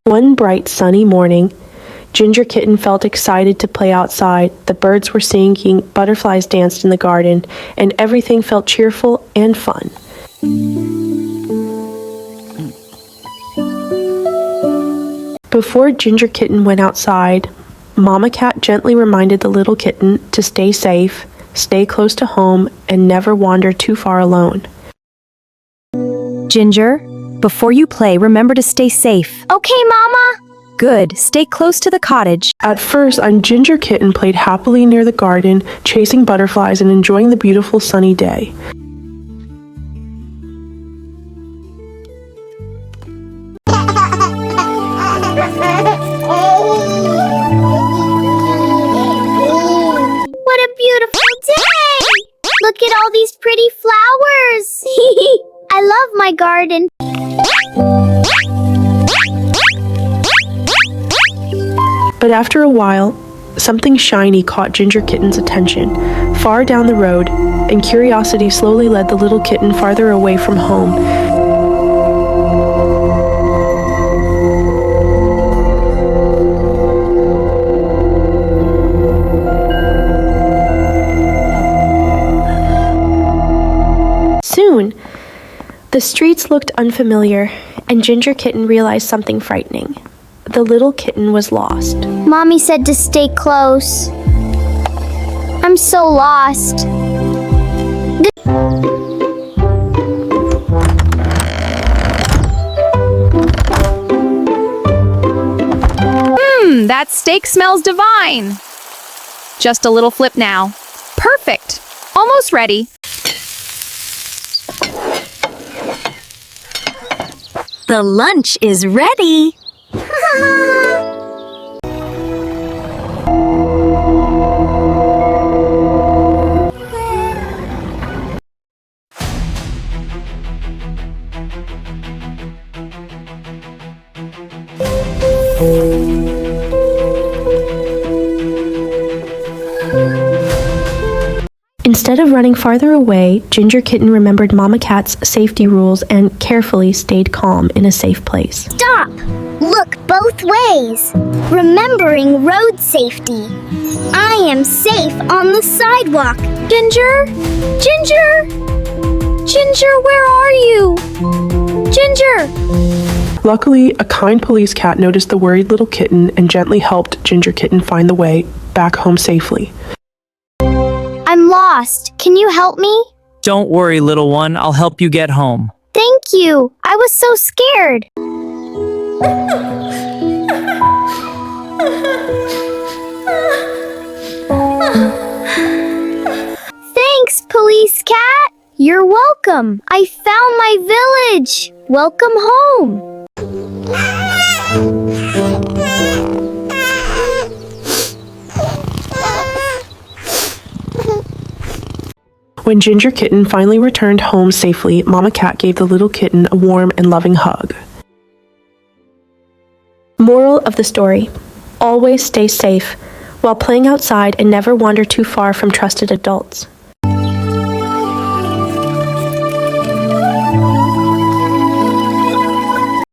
One bright sunny morning, Ginger Kitten felt excited to play outside. The birds were singing, butterflies danced in the garden, and everything felt cheerful and fun. Before Ginger Kitten went outside, Mama Cat gently reminded the little kitten to stay safe, stay close to home, and never wander too far alone. Ginger, before you play, remember to stay safe. Okay, Mama. Good. Stay close to the cottage. At first, Ginger Kitten played happily near the garden, chasing butterflies and enjoying the beautiful sunny day. What a beautiful day! Look at all these pretty flowers! I love my garden. But after a while, something shiny caught Ginger Kitten's attention, far down the road, and curiosity slowly led the little kitten farther away from home. Soon, the streets looked unfamiliar, and Ginger Kitten realized something frightening. The little kitten was lost. Mommy said to stay close. I'm so lost. That steak smells divine. Just a little flip now. Perfect. Almost ready. The lunch is ready. Instead of running farther away, Ginger Kitten remembered Mama Cat's safety rules and carefully stayed calm in a safe place. Stop! Look both ways. Remembering road safety. I am safe on the sidewalk. Ginger? Ginger? Ginger, where are you? Ginger! Luckily, a kind police cat noticed the worried little kitten and gently helped Ginger Kitten find the way back home safely. I'm lost. Can you help me? Don't worry, little one. I'll help you get home. Thank you. I was so scared. Thanks, police cat. You're welcome. I found my village. Welcome home. When Ginger Kitten finally returned home safely, Mama Cat gave the little kitten a warm and loving hug. Moral of the story: always stay safe while playing outside and never wander too far from trusted adults.